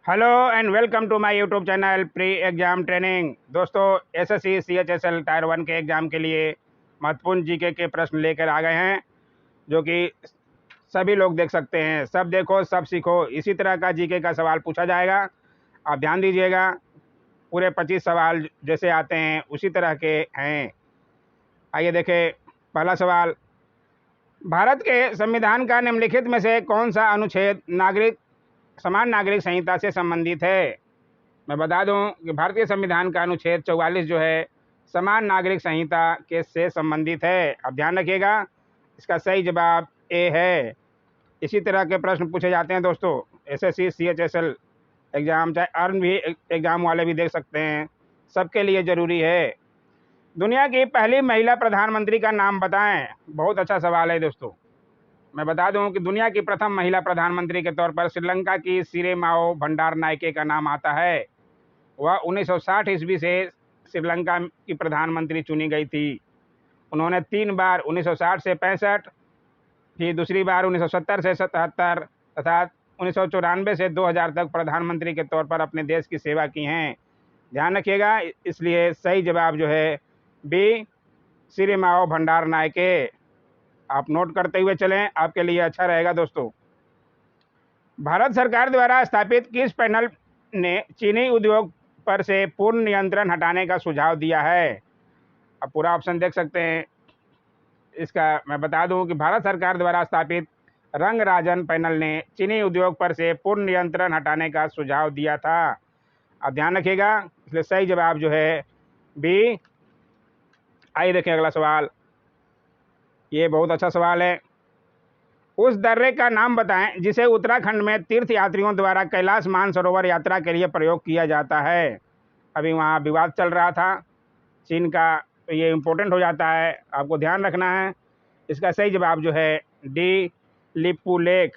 Hello and welcome to my YouTube channel pre exam training. दोस्तों, SSC CHSL tier 1 के exam के लिए महत्वपूर्ण जीके के प्रश्न लेकर आ गए हैं, जो कि सभी लोग देख सकते हैं। सब देखो सब सीखो, इसी तरह का जीके का सवाल पूछा जाएगा। आप ध्यान दीजिएगा, पूरे 25 सवाल जैसे आते हैं उसी तरह के हैं। आइए देखें पहला सवाल। भारत के संविधान का निम्नलिखित में से कौन सा अनुच्छेद समान नागरिक संहिता से संबंधित है? मैं बता दूं कि भारतीय संविधान का अनुच्छेद 44 जो है समान नागरिक संहिता के से संबंधित है। अब ध्यान रखिएगा, इसका सही जवाब ए है। इसी तरह के प्रश्न पूछे जाते हैं दोस्तों, एसएससी सीएचएसएल एग्जाम, चाहे अर्न भी एग्जाम वाले भी देख सकते हैं, सबके लिए ज़रूरी है। दुनिया की पहली महिला प्रधानमंत्री का नाम बताएं। बहुत अच्छा सवाल है दोस्तों। मैं बता दूं कि दुनिया की प्रथम महिला प्रधानमंत्री के तौर पर श्रीलंका की सिरिमाओ भंडारनायके का नाम आता है। वह 1960 ईस्वी से श्रीलंका की प्रधानमंत्री चुनी गई थी। उन्होंने 3 बार 1960 से 65, फिर दूसरी बार 1970 से 77 तथा 1994 से 2000 तक प्रधानमंत्री के तौर पर अपने देश की सेवा की हैं। ध्यान रखिएगा, इसलिए सही जवाब जो है बी, सिरिमाओ भंडारनायके। आप नोट करते हुए चलें, आपके लिए अच्छा रहेगा दोस्तों। भारत सरकार द्वारा स्थापित किस पैनल ने चीनी उद्योग पर से पूर्ण नियंत्रण हटाने का सुझाव दिया है? अब पूरा ऑप्शन देख सकते हैं। इसका मैं बता दूं कि भारत सरकार द्वारा स्थापित रंगराजन पैनल ने चीनी उद्योग पर से पूर्ण नियंत्रण हटाने का सुझाव दिया था। अब ध्यान रखिएगा, इसलिए सही जवाब जो है बी। आइए देखें अगला सवाल। ये बहुत अच्छा सवाल है। उस दर्रे का नाम बताएं जिसे उत्तराखंड में तीर्थ यात्रियों द्वारा कैलाश मानसरोवर यात्रा के लिए प्रयोग किया जाता है। अभी वहाँ विवाद चल रहा था चीन का, तो ये इम्पोर्टेंट हो जाता है, आपको ध्यान रखना है। इसका सही जवाब जो है डी, लिपू लेक।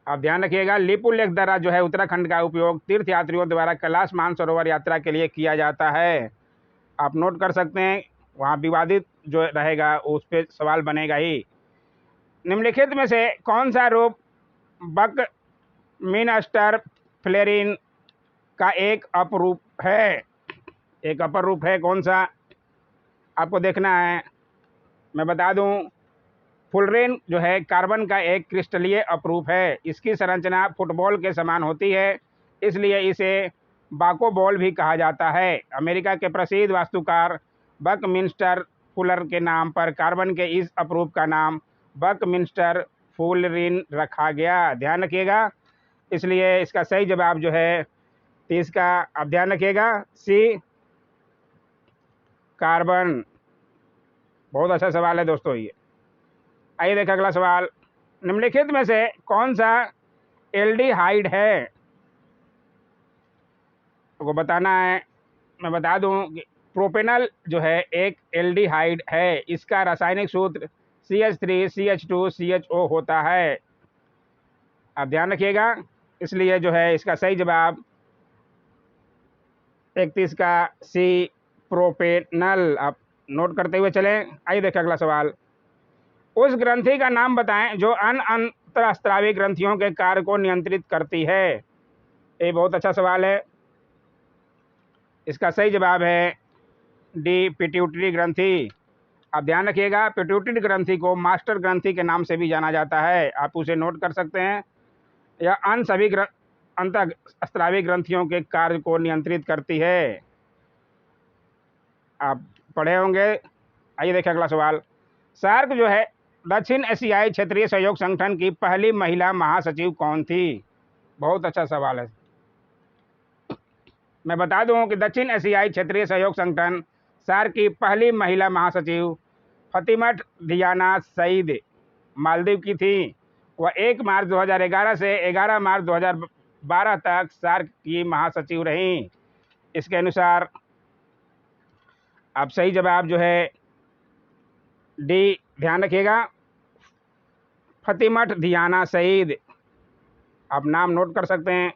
आप ध्यान रखिएगा, लिपू लेक दर्रा जो है उत्तराखंड का उपयोग तीर्थ यात्रियों द्वारा कैलाश मानसरोवर यात्रा के लिए किया जाता है। आप नोट कर सकते हैं, वहाँ विवादित जो रहेगा उस पर सवाल बनेगा ही। निम्नलिखित में से कौन सा रूप बकमिनस्टर फ्लेरिन का एक अपरूप है? एक अपर रूप है, कौन सा आपको देखना है। मैं बता दूं, फुलरेन जो है कार्बन का एक क्रिस्टलीय अपरूप है। इसकी संरचना फुटबॉल के समान होती है, इसलिए इसे बाको बॉल भी कहा जाता है। अमेरिका के प्रसिद्ध वास्तुकार बकमिंस्टर फुलर के नाम पर कार्बन के इस अपरूप का नाम बकमिंस्टर फुलरिन रखा गया। ध्यान रखिएगा, इसलिए इसका सही जवाब जो है 30 का, आप ध्यान रखिएगा, सी, कार्बन। बहुत अच्छा सवाल है दोस्तों ये। आइए देखें अगला सवाल। निम्नलिखित में से कौन सा एल्डिहाइड है? आपको बताना है। मैं बता दूं कि प्रोपेनल जो है एक एल्डिहाइड है। इसका रासायनिक सूत्र CH3CH2CHO होता है। आप ध्यान रखिएगा, इसलिए जो है इसका सही जवाब 31 का सी, प्रोपेनल। आप नोट करते हुए चलें। आइए देखें अगला सवाल। उस ग्रंथि का नाम बताएं जो अंतःस्रावी ग्रंथियों के कार्य को नियंत्रित करती है। ये बहुत अच्छा सवाल है। इसका सही जवाब है डी, पिट्यूटरी ग्रंथि। आप ध्यान रखिएगा, पिट्यूटरी ग्रंथि को मास्टर ग्रंथि के नाम से भी जाना जाता है। आप उसे नोट कर सकते हैं। यह अन्य सभी अंतःस्रावी ग्रंथियों के कार्य को नियंत्रित करती है। आप पढ़े होंगे। आइए देखें अगला सवाल। सार्क जो है दक्षिण एशियाई क्षेत्रीय सहयोग संगठन की पहली महिला महासचिव कौन थी? बहुत अच्छा सवाल है। मैं बता दूं कि दक्षिण एशियाई क्षेत्रीय सहयोग संगठन सार्क की पहली महिला महासचिव फतिमट दियाना सईद मालदीव की थी। वह 1 मार्च 2011 से 11 मार्च 2012 तक सार्क की महासचिव रहीं। इसके अनुसार आप सही जवाब जो है डी, ध्यान रखिएगा, फतिमट दियाना सईद। आप नाम नोट कर सकते हैं।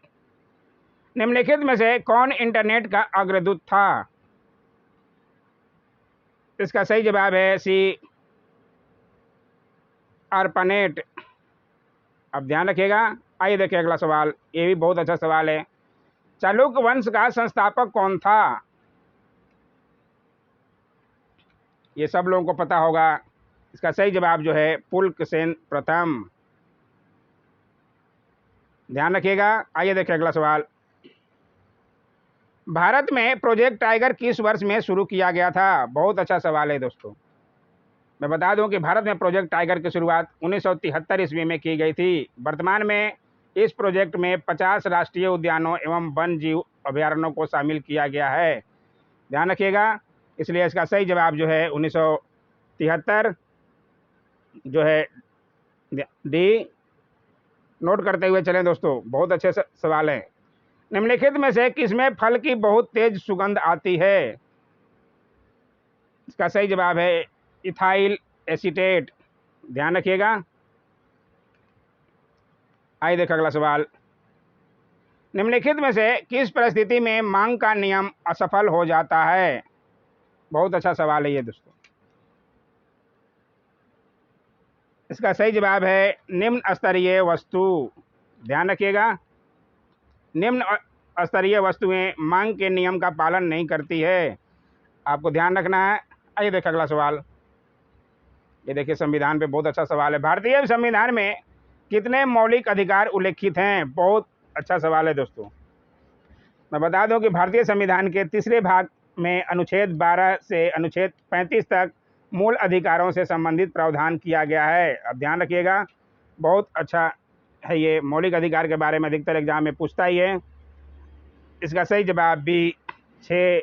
निम्नलिखित में से कौन इंटरनेट का अग्रदूत था? इसका सही जवाब है सी, अर्पानेट। अब ध्यान रखिएगा, आइए देखिए अगला सवाल, ये भी बहुत अच्छा सवाल है। चालुक्य वंश का संस्थापक कौन था? ये सब लोगों को पता होगा। इसका सही जवाब जो है पुलकेशिन प्रथम। ध्यान रखिएगा। आइए देखिए अगला सवाल। भारत में प्रोजेक्ट टाइगर किस वर्ष में शुरू किया गया था? बहुत अच्छा सवाल है दोस्तों। मैं बता दूं कि भारत में प्रोजेक्ट टाइगर की शुरुआत 1973 ईस्वी में की गई थी। वर्तमान में इस प्रोजेक्ट में 50 राष्ट्रीय उद्यानों एवं वन जीव अभयारण्यों को शामिल किया गया है। ध्यान रखिएगा। इसलिए इसका सही जवाब जो है 1973 जो है डी। नोट करते हुए चलें दोस्तों, बहुत अच्छे सवाल हैं। निम्नलिखित में से किसमें फल की बहुत तेज सुगंध आती है? इसका सही जवाब है इथाइल एसीटेट। ध्यान रखिएगा। आइए देखिए अगला सवाल। निम्नलिखित में से किस परिस्थिति में मांग का नियम असफल हो जाता है? बहुत अच्छा सवाल है ये दोस्तों। इसका सही जवाब है निम्न स्तरीय वस्तु। ध्यान रखिएगा। निम्न स्तरीय वस्तुएं मांग के नियम का पालन नहीं करती है, आपको ध्यान रखना है। आइए देखिए अगला सवाल। ये देखिए संविधान पे बहुत अच्छा सवाल है। भारतीय संविधान में कितने मौलिक अधिकार उल्लेखित हैं? बहुत अच्छा सवाल है दोस्तों। मैं बता दूं कि भारतीय संविधान के तीसरे भाग में अनुच्छेद 12 से अनुच्छेद 35 तक मूल अधिकारों से संबंधित प्रावधान किया गया है। अब ध्यान रखिएगा, बहुत अच्छा है ये। मौलिक अधिकार के बारे में अधिकतर एग्जाम में पूछता ही है। इसका सही जवाब भी 6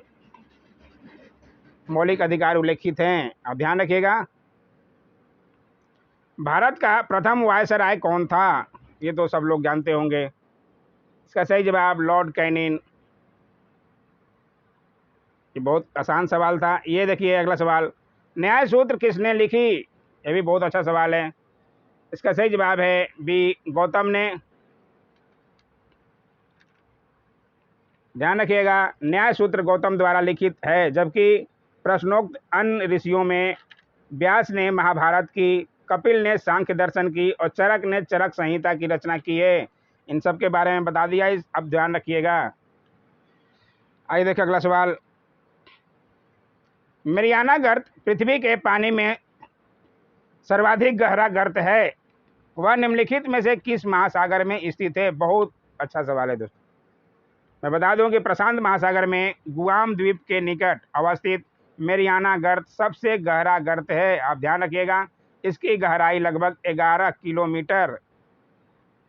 मौलिक अधिकार उल्लेखित हैं। अब ध्यान रखिएगा। भारत का प्रथम वायसराय कौन था? ये तो सब लोग जानते होंगे। इसका सही जवाब लॉर्ड कैनिंग। ये बहुत आसान सवाल था। ये देखिए अगला सवाल। न्याय सूत्र किसने लिखी? ये भी बहुत अच्छा सवाल है। इसका सही जवाब है बी गौतम ने। ध्यान रखिएगा, न्याय सूत्र गौतम द्वारा लिखित है, जबकि प्रश्नोक्त अन्य ऋषियों में व्यास ने महाभारत की, कपिल ने सांख्य दर्शन की और चरक ने चरक संहिता की रचना की है। इन सब के बारे में बता दिया। अब ध्यान रखिएगा। आइए देखिए अगला सवाल। मरियाना गर्त पृथ्वी के पानी में सर्वाधिक गहरा गर्त है, वह निम्नलिखित में से किस महासागर में स्थित है? बहुत अच्छा सवाल है दोस्तों। मैं बता दूं कि प्रशांत महासागर में गुआम द्वीप के निकट अवस्थित मेरियाना गर्त सबसे गहरा गर्त है। आप ध्यान रखिएगा, इसकी गहराई लगभग 11 किलोमीटर।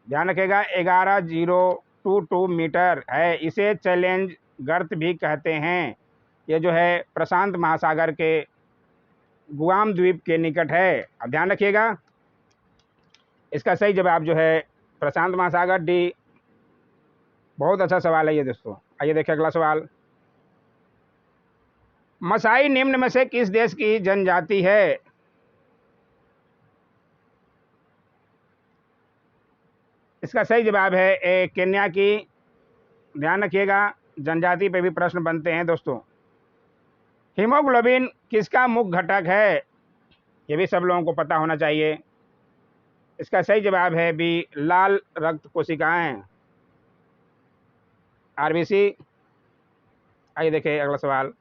ध्यान रखिएगा, 11,022 मीटर है। इसे चैलेंज गर्त भी कहते हैं। ये जो है प्रशांत महासागर के गुआम द्वीप के निकट है। अब ध्यान रखिएगा। इसका सही जवाब जो है प्रशांत महासागर, डी। बहुत अच्छा सवाल है ये दोस्तों। आइए देखिए अगला सवाल। मसाई निम्न में से किस देश की जनजाति है? इसका सही जवाब है केन्या की। ध्यान रखिएगा, जनजाति पे भी प्रश्न बनते हैं दोस्तों। हीमोग्लोबिन किसका मुख्य घटक है? ये भी सब लोगों को पता होना चाहिए। इसका सही जवाब है बी लाल रक्त कोशिकाएं, आरबीसी। आइए देखिए अगला सवाल।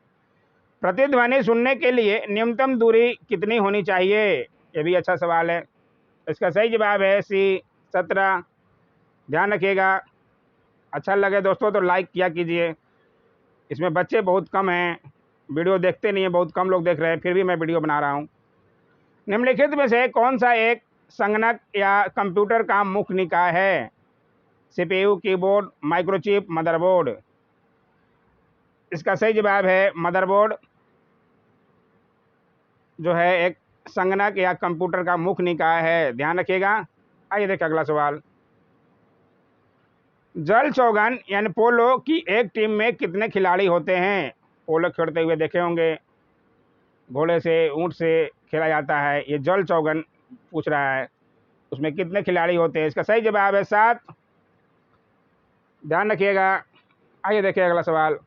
प्रतिध्वनि सुनने के लिए न्यूनतम दूरी कितनी होनी चाहिए? ये भी अच्छा सवाल है। इसका सही जवाब है सी 17। ध्यान रखिएगा। अच्छा लगे दोस्तों तो लाइक किया कीजिए। इसमें बच्चे बहुत कम हैं, वीडियो देखते नहीं हैं, बहुत कम लोग देख रहे हैं, फिर भी मैं वीडियो बना रहा हूँ। निम्नलिखित में से कौन सा एक संगणक या कंप्यूटर का मुख्य निकाय है? CPU, keyboard, microchip, motherboard. इसका सही जवाब है मदरबोर्ड जो है एक संगणक या कंप्यूटर का मुख्य निकाय है। ध्यान रखिएगा। आइए देखिए अगला सवाल। जल चौगन यानी पोलो की एक टीम में कितने खिलाड़ी होते हैं? पोलो खेलते हुए देखे होंगे, घोड़े से, ऊंट से खेला जाता है। ये जल चौगन पूछ रहा है, उसमें कितने खिलाड़ी होते हैं? इसका सही जवाब है 7। ध्यान रखिएगा। आइए देखिए अगला सवाल।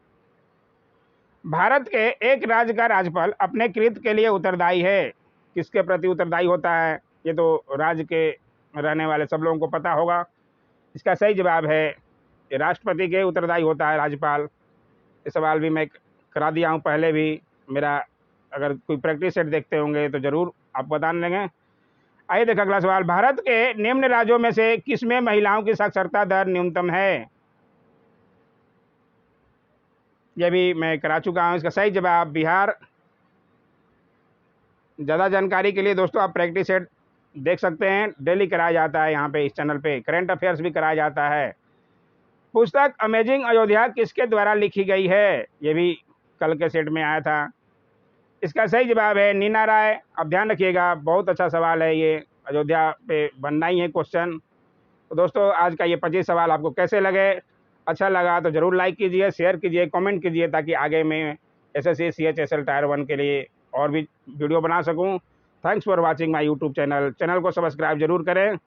भारत के एक राज्य का राज्यपाल अपने कृत्य के लिए उत्तरदायी है, किसके प्रति उत्तरदायी होता है? ये तो राज्य के रहने वाले सब लोगों को पता होगा। इसका सही जवाब है राष्ट्रपति के उत्तरदायी होता है राज्यपाल। ये सवाल भी मैं करा दिया हूँ पहले भी। मेरा अगर कोई प्रैक्टिस सेट देखते होंगे तो ज़रूर आप बता देंगे। आइए देखा अगला सवाल, भारत के निम्न राज्यों में से किसमें महिलाओं की साक्षरता दर न्यूनतम है? यह भी मैं करा चुका हूँ। इसका सही जवाब बिहार। ज़्यादा जानकारी के लिए दोस्तों आप प्रैक्टिस सेट देख सकते हैं, डेली कराया जाता है यहाँ पे, इस चैनल पे करंट अफेयर्स भी कराया जाता है। पुस्तक अमेजिंग अयोध्या किसके द्वारा लिखी गई है? ये भी कल के सेट में आया था। इसका सही जवाब है नीना राय। अब ध्यान रखिएगा, बहुत अच्छा सवाल है ये, अयोध्या पे बनना ही है क्वेश्चन। तो दोस्तों आज का ये 25 सवाल आपको कैसे लगे? अच्छा लगा तो ज़रूर लाइक कीजिए, शेयर कीजिए, कमेंट कीजिए, ताकि आगे मैं SSC CHSL टायर 1 के लिए और भी वीडियो बना सकूं। Thanks for watching my YouTube channel. Channel को सब्सक्राइब जरूर करें।